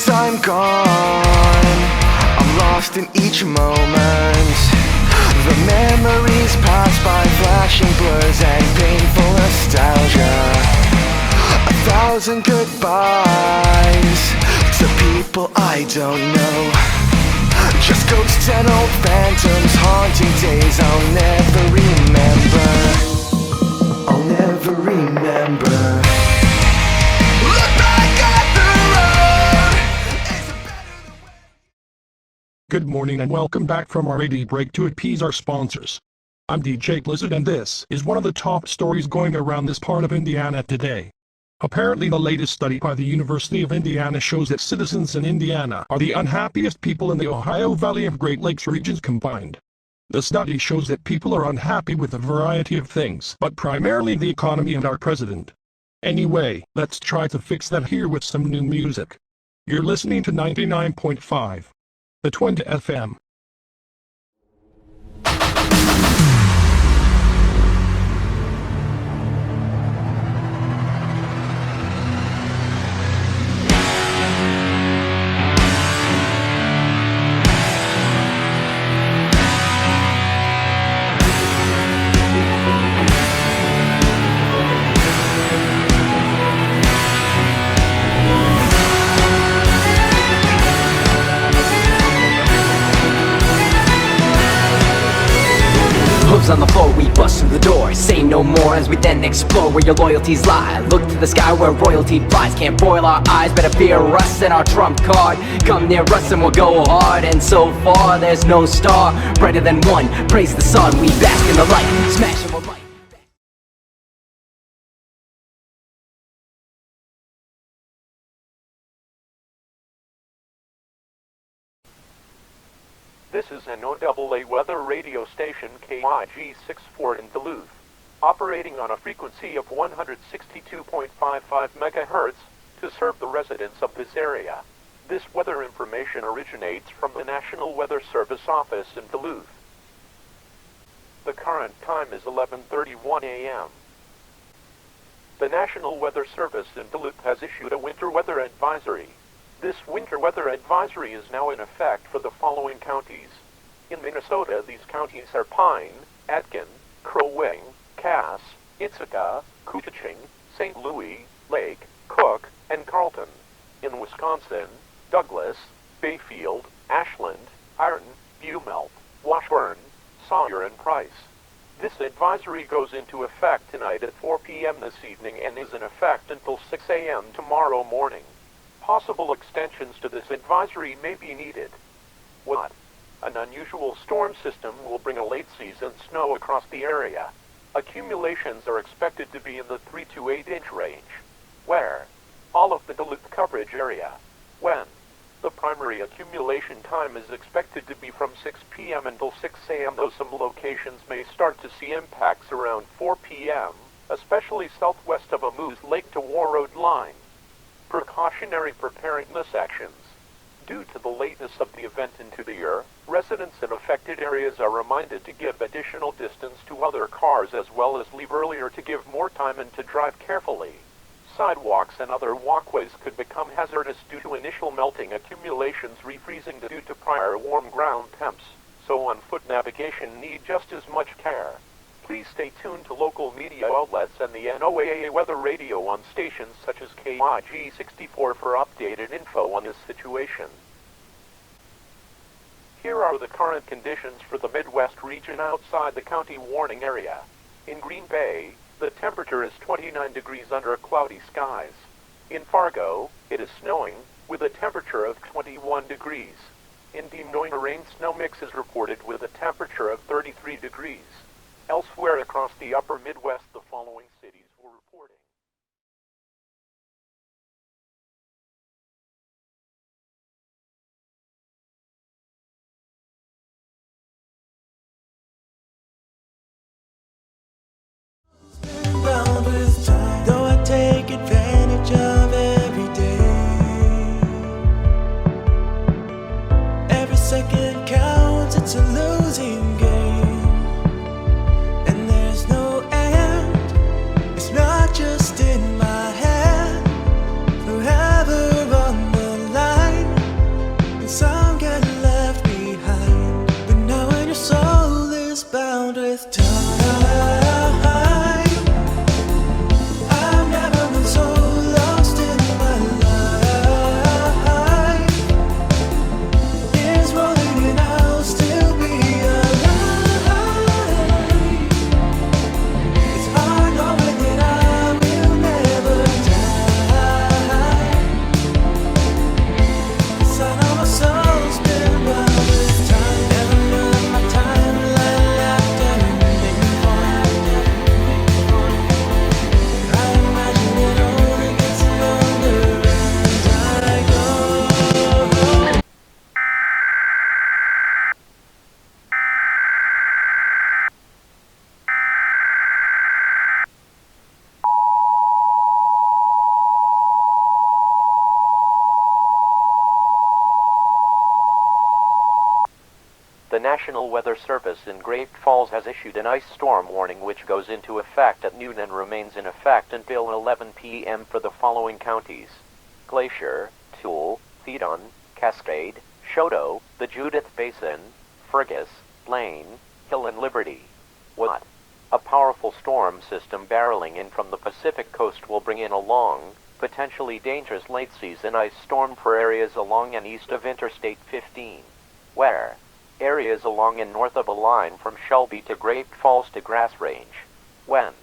time gone, I'm lost in each moment. The memories pass by, flashing blurs and painful nostalgia. 1,000 goodbyes to people I don't know. Just ghosts and old phantoms haunting days I'll never remember. I'll never remember. Look back at the road. Good morning and welcome back from our AD break to appease our sponsors. I'm DJ Blizzard and this is one of the top stories going around this part of Indiana today. Apparently the latest study by the University of Indiana shows that citizens in Indiana are the unhappiest people in the Ohio Valley of Great Lakes regions combined. The study shows that people are unhappy with a variety of things, but primarily the economy and our president. Anyway, let's try to fix that here with some new music. You're listening to 99.5. The Twin FM. Hooves on the floor, we bust through the door. Say no more as we then explore where your loyalties lie. Look to the sky where royalty flies. Can't boil our eyes, better fear us and our trump card. Come near us and we'll go hard. And so far there's no star brighter than one. Praise the sun, we bask in the light. Smash and we're right. This is an OAA weather radio station KYG64 in Duluth, operating on a frequency of 162.55 MHz to serve the residents of this area. This weather information originates from the National Weather Service office in Duluth. The current time is 11:31 a.m. The National Weather Service in Duluth has issued a winter weather advisory. This winter weather advisory is now in effect for the following counties. In Minnesota, these counties are Pine, Atkin, Crow Wing, Cass, Ithaca, Kootenai, St. Louis, Lake, Cook, and Carlton. In Wisconsin, Douglas, Bayfield, Ashland, Iron, Bumelt, Washburn, Sawyer, and Price. This advisory goes into effect tonight at 4 p.m. this evening and is in effect until 6 a.m. tomorrow morning. Possible extensions to this advisory may be needed. 1. An unusual storm system will bring a late-season snow across the area. Accumulations are expected to be in the 3 to 8 inch range. Where? All of the Duluth coverage area. When? The primary accumulation time is expected to be from 6 p.m. until 6 a.m., though some locations may start to see impacts around 4 p.m., especially southwest of a Moose Lake to War Road line. Precautionary preparedness actions. Due to the lateness of the event into the year, residents in affected areas are reminded to give additional distance to other cars as well as leave earlier to give more time and to drive carefully. Sidewalks and other walkways could become hazardous due to initial melting accumulations refreezing due to prior warm ground temps, so on-foot navigation need just as much care. Please stay tuned to local media outlets and the NOAA weather radio on stations such as KYG64 for updated info on this situation. Here are the current conditions for the Midwest region outside the county warning area. In Green Bay, the temperature is 29 degrees under cloudy skies. In Fargo, it is snowing, with a temperature of 21 degrees. In Des Moines, a rain-snow mix is reported with a temperature of 33 degrees. Elsewhere across the upper Midwest, the following cities were reporting. Though I take advantage of every day, every second counts, it's a losing game. And there's no end, it's not just with time. I've never been so lost in my life. Years rolling and I'll still be alive. It's hard knowing that I will never die. 'Cause I know my soul's been run with time. Never learned my timeline left anything for me. I imagine it only gets longer as I go. The National Weather Service in Great Falls has issued an ice storm warning which goes into effect at noon and remains in effect until 11 p.m. for the following counties: Glacier, Toole, Thedon, Cascade, Choteau, the Judith Basin, Fergus, Blaine, Hill and Liberty. What? A powerful storm system barreling in from the Pacific coast will bring in a long, potentially dangerous late-season ice storm for areas along and east of Interstate 15. Where? Areas along and north of a line from Shelby to Great Falls to Grass Range. When?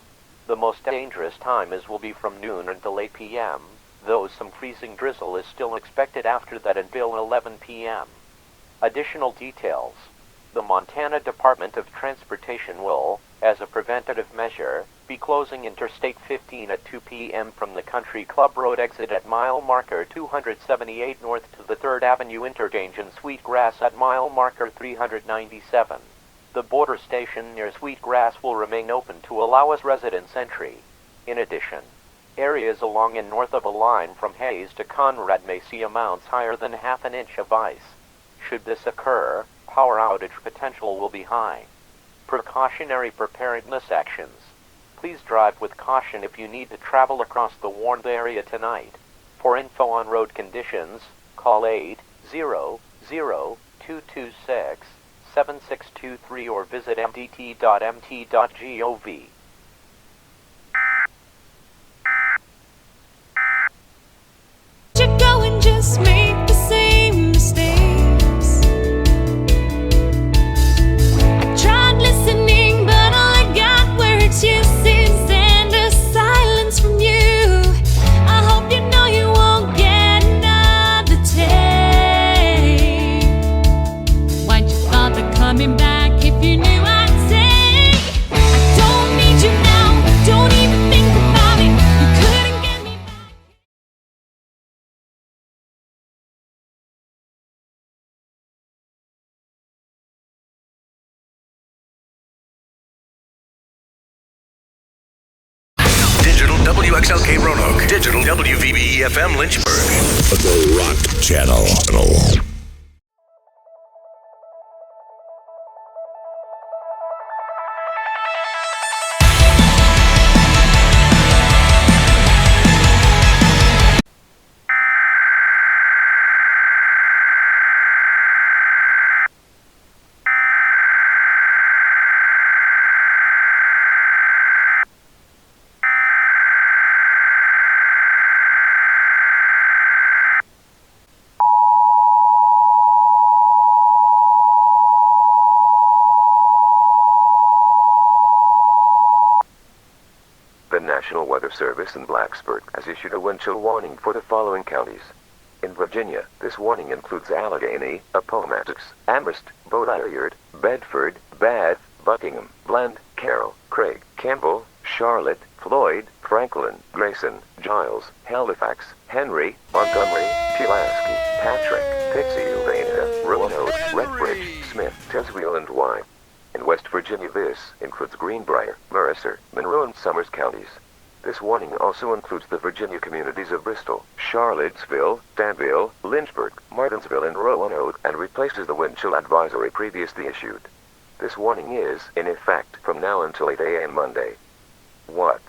The most dangerous time will be from noon until 8 p.m., though some freezing drizzle is still expected after that until 11 p.m. Additional details. The Montana Department of Transportation will, as a preventative measure, be closing Interstate 15 at 2 p.m. from the Country Club Road exit at mile marker 278 north to the 3rd Avenue interchange in Sweetgrass at mile marker 397. The border station near Sweetgrass will remain open to allow us residents entry. In addition, areas along and north of a line from Hayes to Conrad may see amounts higher than half an inch of ice. Should this occur, power outage potential will be high. Precautionary preparedness actions. Please drive with caution if you need to travel across the warned area tonight. For info on road conditions, call 800-226-7623 or visit mdt.mt.gov. You go and just make the same mistakes. I tried listening, but all I got were excuses and a silence from you. I hope you know you won't get another take. Why'd you bother coming back if you knew I'd say I don't need you now, don't even think about it. You couldn't get me back. Digital WXLK Roanoke. Digital WVBE FM Lynchburg. The Rock Channel. The National Weather Service in Blacksburg has issued a wind chill warning for the following counties. In Virginia, this warning includes Allegheny, Appomattox, Amherst, Beaudry, Bedford, Bath, Buckingham, Bland, Carroll, Craig, Campbell, Charlotte, Floyd, Franklin, Grayson, Giles, Halifax, Henry, Montgomery, Pulaski, Patrick, Pixie, Urbana, Roanoke, Redbridge, Smith, Tazewell, and Wye. In West Virginia, this includes Greenbrier, Mercer, Monroe, and Summers counties. This warning also includes the Virginia communities of Bristol, Charlottesville, Danville, Lynchburg, Martinsville, and Roanoke, and replaces the wind chill advisory previously issued. This warning is in effect from now until 8 a.m. Monday. What?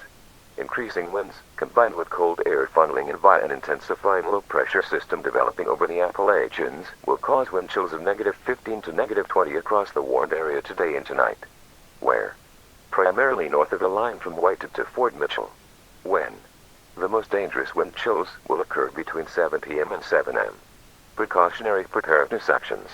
Increasing winds, combined with cold air funneling in via an intensifying low-pressure system developing over the Appalachians, will cause wind chills of -15 to -20 across the warned area today and tonight. Where? Primarily north of the line from Whited to Fort Mitchell. When? The most dangerous wind chills will occur between 7 p.m. and 7 am. Precautionary preparedness actions.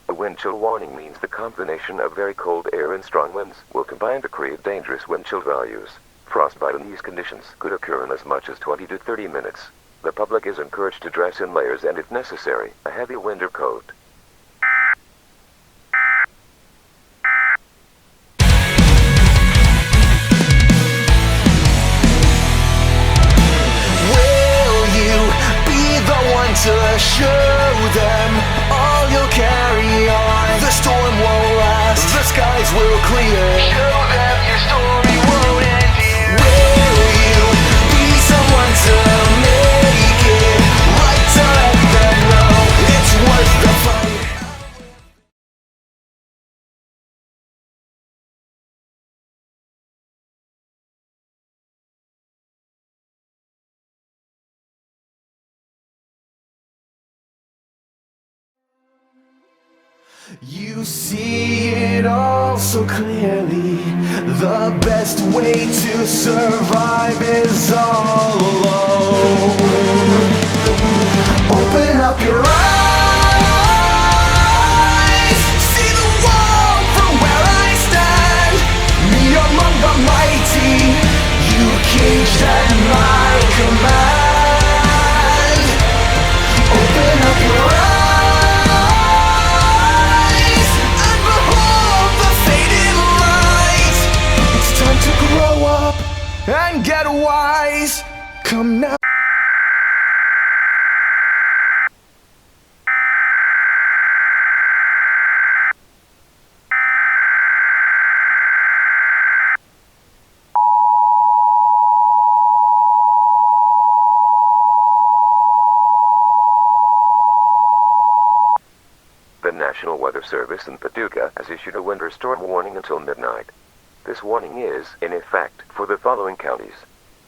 A wind chill warning means the combination of very cold air and strong winds will combine to create dangerous wind chill values. Frostbite in these conditions could occur in as much as 20 to 30 minutes. The public is encouraged to dress in layers and, if necessary, a heavy winter coat. Will you be the one to show them all you'll carry on? The storm won't last, the skies will clear. Show them your story won't end here. Will you be someone to make it right, to let them know it's worth the fight? You see it all so clearly. The best way to survive is all alone. Open up your eyes, see the world from where I stand. Me among the mighty, you caged at my command. Open up your eyes. Grow up and get wise. Come now. The National Weather Service in Paducah has issued a winter storm warning until midnight. This warning is, in effect, for the following counties.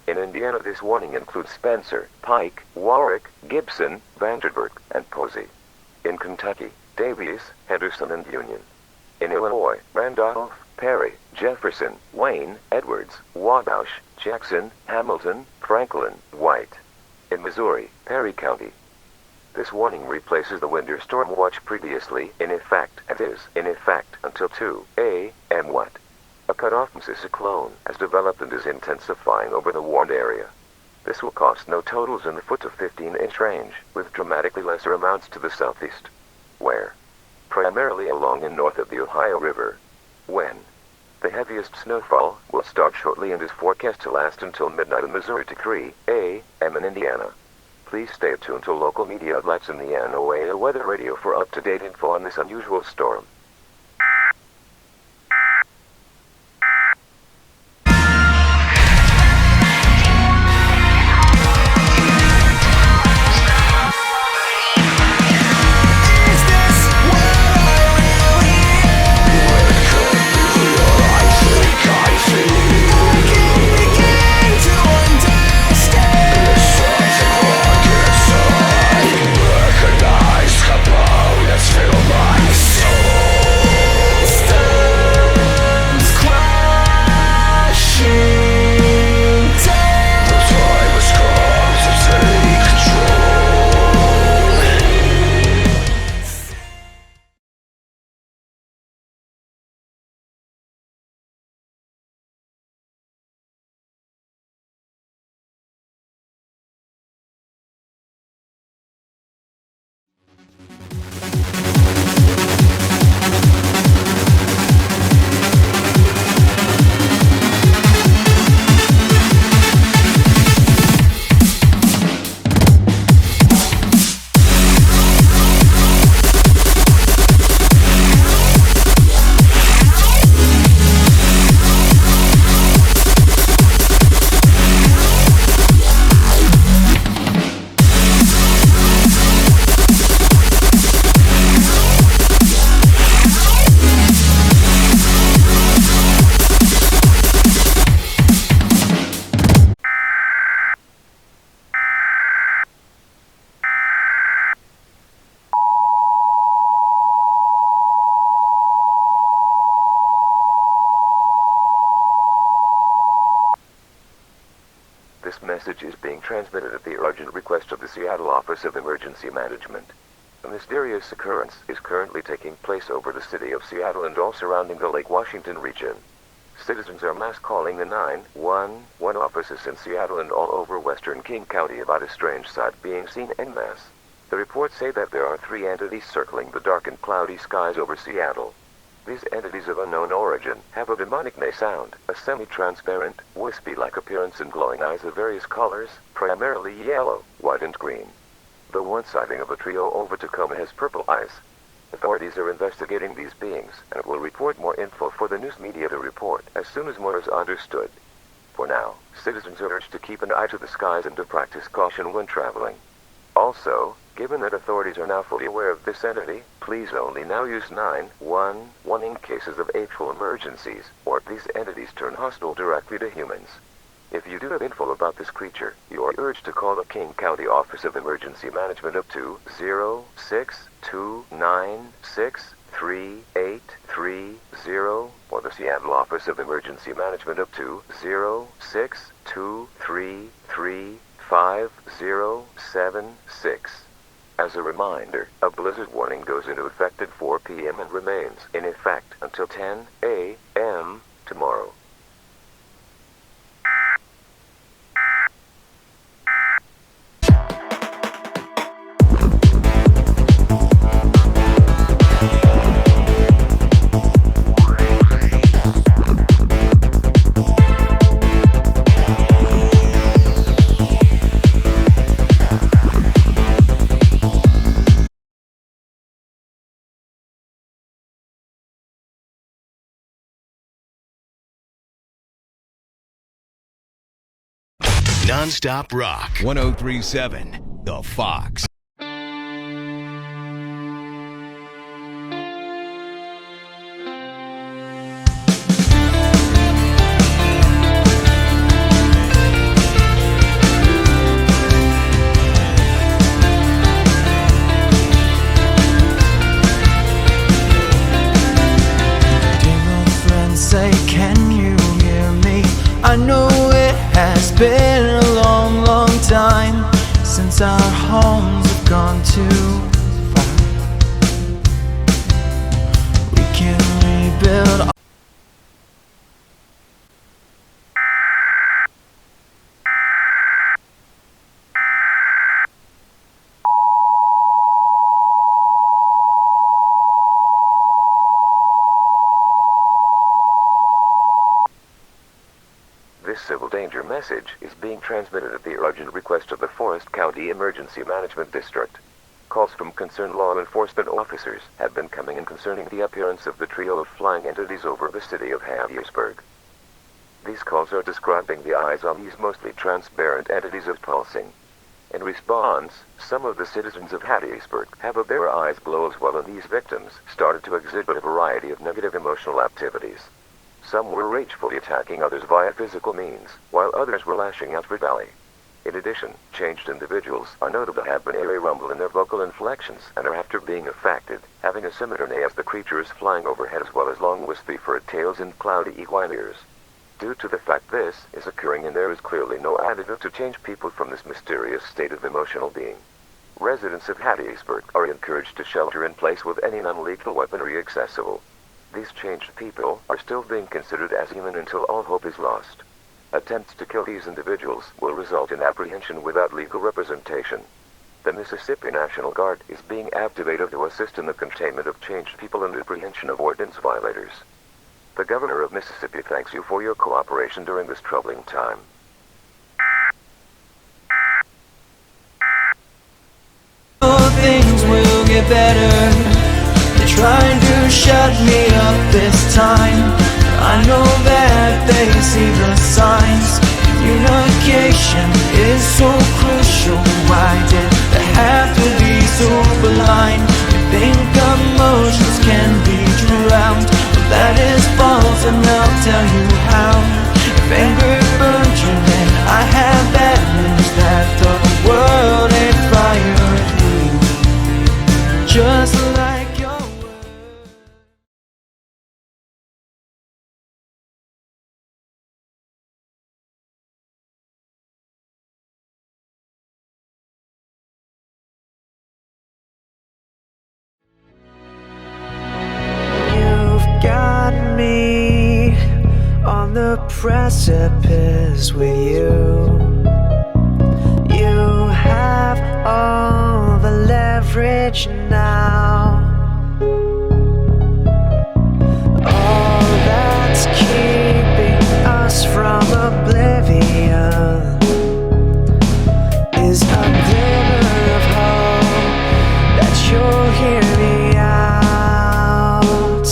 In Indiana, this warning includes Spencer, Pike, Warwick, Gibson, Vanderburg, and Posey. In Kentucky, Davies, Henderson, and Union. In Illinois, Randolph, Perry, Jefferson, Wayne, Edwards, Wabash, Jackson, Hamilton, Franklin, White. In Missouri, Perry County. This warning replaces the winter storm watch previously in effect and is in effect until 2 a.m. What? A cut-off mesocyclone has developed and is intensifying over the warned area. This will cost no totals in the foot to 15-inch range, with dramatically lesser amounts to the southeast. Where? Primarily along and north of the Ohio River. When? The heaviest snowfall will start shortly and is forecast to last until midnight in Missouri to 3 a.m. in Indiana. Please stay tuned to local media outlets in the NOAA Weather Radio for up-to-date info on this unusual storm. Recognize the power that's filled my soul. This message is being transmitted at the urgent request of the Seattle Office of Emergency Management. A mysterious occurrence is currently taking place over the city of Seattle and all surrounding the Lake Washington region. Citizens are mass calling the 911 offices in Seattle and all over western King County about a strange sight being seen en masse. The reports say that there are 3 entities circling the dark and cloudy skies over Seattle. These entities of unknown origin have a demonic may sound, a semi-transparent, wispy-like appearance and glowing eyes of various colors, primarily yellow, white and green. The one sighting of a trio over Tacoma has purple eyes. Authorities are investigating these beings and will report more info for the news media to report as soon as more is understood. For now, citizens are urged to keep an eye to the skies and to practice caution when traveling. Also, given that authorities are now fully aware of this entity, please only now use 911 in cases of actual emergencies, or if these entities turn hostile directly to humans. If you do have info about this creature, you are urged to call the King County Office of Emergency Management up to 0629633830, or the Seattle Office of Emergency Management up to 0623355076. As a reminder, a blizzard warning goes into effect at 4 p.m. and remains in effect until 10 a.m. tomorrow. Non-stop rock. 1037 The Fox. Say, can you hear me? I know it has been a long, long time since our homes have gone too far. We can rebuild. This civil danger message is being transmitted at the urgent request of the Forest County Emergency Management District. Calls from concerned law enforcement officers have been coming in concerning the appearance of the trio of flying entities over the city of Hattiesburg. These calls are describing the eyes on these mostly transparent entities as pulsing. In response, some of the citizens of Hattiesburg have had their eyes glow as well, and these victims started to exhibit a variety of negative emotional activities. Some were ragefully attacking others via physical means, while others were lashing out verbally. In addition, changed individuals are noted to have an airy rumble in their vocal inflections and are, after being affected, having a similar neigh as the creatures flying overhead, as well as long wispy furred tails and cloudy equine ears. Due to the fact this is occurring and there is clearly no antidote to change people from this mysterious state of emotional being, residents of Hattiesburg are encouraged to shelter in place with any non-lethal weaponry accessible. These changed people are still being considered as human until all hope is lost. Attempts to kill these individuals will result in apprehension without legal representation. The Mississippi National Guard is being activated to assist in the containment of changed people and apprehension of ordinance violators. The Governor of Mississippi thanks you for your cooperation during this troubling time. Things will get better. They're trying to shut me up this time. I know that they see the signs. Communication is so crucial. Why did they have to be so blind? You think emotions can be drowned? Well, that is false, and I'll tell you how. If anger burns you, then I have bad news that the world ain't fire through. Just the precipice with you. You have all the leverage now. All that's keeping us from oblivion is a glimmer of hope that you'll hear me out.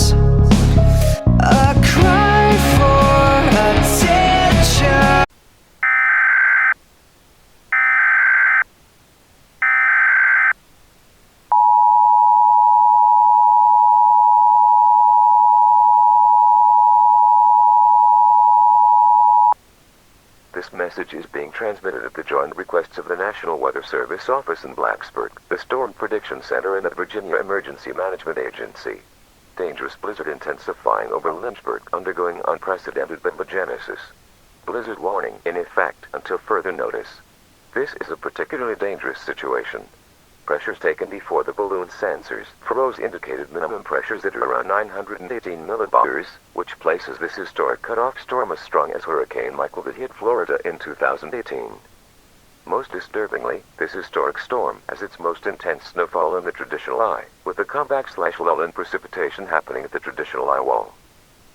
A cry for attention. This message is being transmitted at the joint requests of the National Weather Service Office in Blacksburg, the Storm Prediction Center, and the Virginia Emergency Management Agency. Dangerous blizzard intensifying over Lynchburg, undergoing unprecedented bombogenesis. Blizzard warning in effect until further notice. This is a particularly dangerous situation. Pressures taken before the balloon sensors froze indicated minimum pressures at around 918 millibars, which places this historic cutoff storm as strong as Hurricane Michael that hit Florida in 2018. Most disturbingly, this historic storm has its most intense snowfall in the traditional eye, with a comeback/lull in precipitation happening at the traditional eye wall.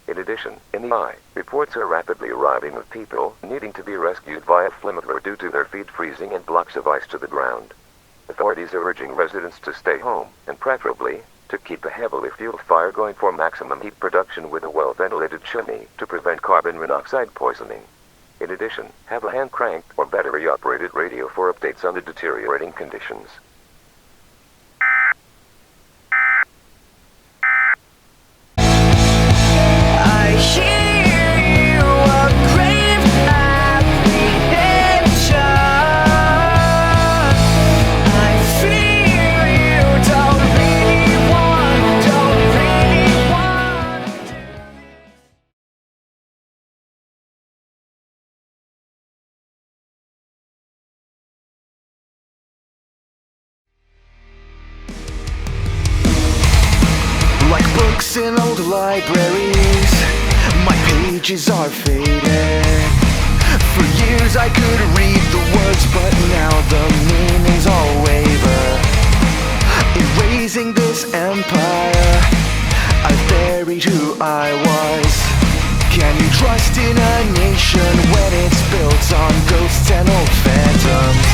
In addition, in the eye, reports are rapidly arriving of people needing to be rescued via flamethrower due to their feet freezing and blocks of ice to the ground. Authorities are urging residents to stay home, and preferably, to keep a heavily fueled fire going for maximum heat production with a well-ventilated chimney to prevent carbon monoxide poisoning. In addition, have a hand-cranked or battery-operated radio for updates on the deteriorating conditions. I hear you, a grave apprehension. I feel you, don't really want. Like books in old libraries, my pages are faded. For years I could read the words, but now the meanings all waver. Erasing this empire, I've buried who I was. Can you trust in a nation when it's built on ghosts and old phantoms?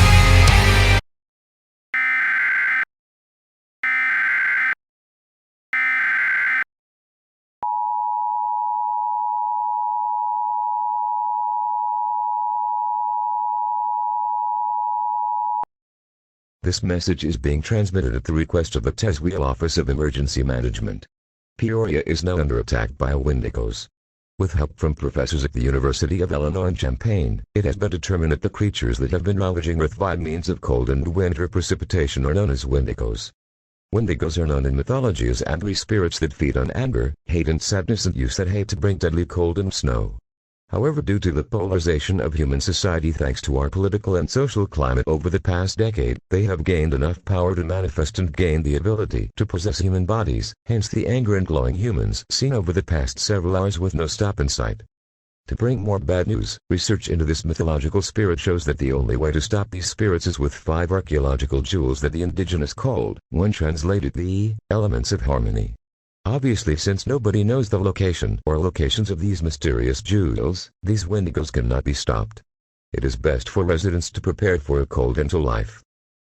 This message is being transmitted at the request of the Teswheel Office of Emergency Management. Peoria is now under attack by Wendigos. With help from professors at the University of Illinois Champaign, it has been determined that the creatures that have been ravaging Earth by means of cold and winter precipitation are known as Wendigos. Wendigos are known in mythology as angry spirits that feed on anger, hate and sadness and use that hate to bring deadly cold and snow. However, due to the polarization of human society thanks to our political and social climate over the past decade, they have gained enough power to manifest and gain the ability to possess human bodies, hence the anger and glowing humans seen over the past several hours with no stop in sight. To bring more bad news, research into this mythological spirit shows that the only way to stop these spirits is with 5 archaeological jewels that the indigenous called, one translated the elements of harmony. Obviously, since nobody knows the location or locations of these mysterious jewels, these Wendigos cannot be stopped. It is best for residents to prepare for a cold end to life.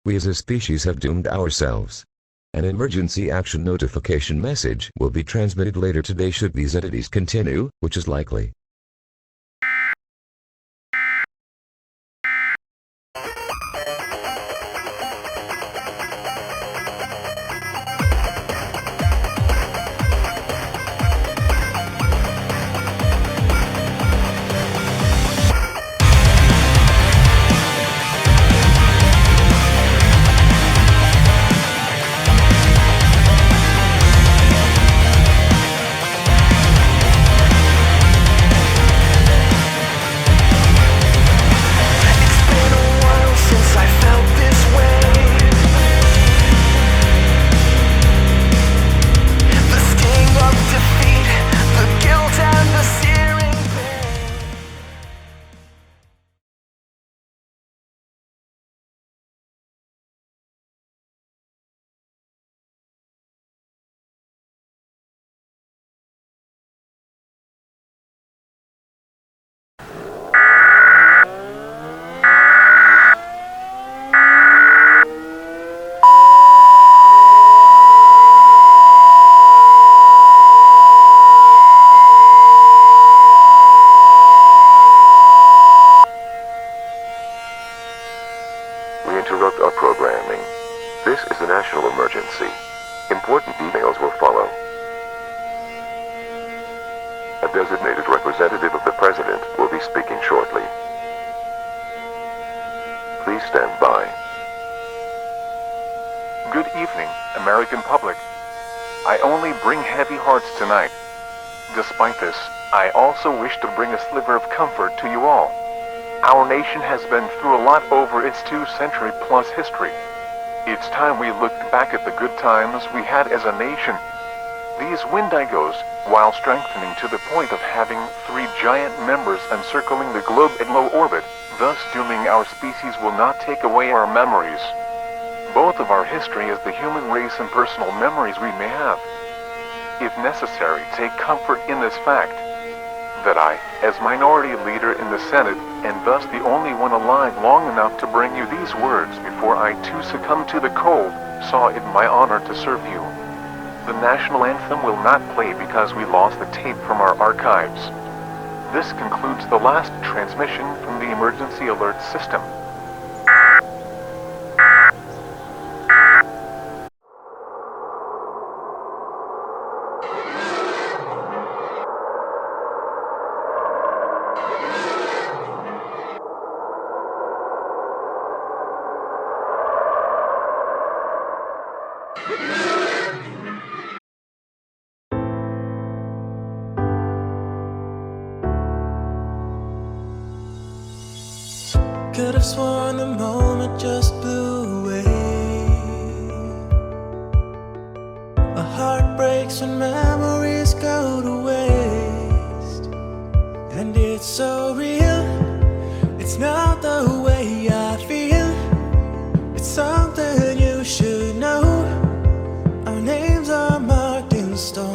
We as a species have doomed ourselves. An emergency action notification message will be transmitted later today should these entities continue, which is likely. It's been a while since I felt programming. This is a national emergency. Important details will follow. A designated representative of the President will be speaking shortly. Please stand by. Good evening, American public. I only bring heavy hearts tonight. Despite this, I also wish to bring a sliver of comfort to you all. Our nation has been through a lot over its 2-century-plus history. It's time we looked back at the good times we had as a nation. These Wendigos, while strengthening to the point of having 3 giant members encircling the globe in low orbit, thus dooming our species, will not take away our memories. Both of our history as the human race and personal memories we may have. If necessary, take comfort in this fact, that I, as minority leader in the Senate, and thus the only one alive long enough to bring you these words before I too succumb to the cold, saw it my honor to serve you. The national anthem will not play because we lost the tape from our archives. This concludes the last transmission from the emergency alert system. Could have sworn the moment just blew away. My heart breaks when memories go to waste. And it's so real, it's not the way I feel. It's something you should know. Our names are marked in stone.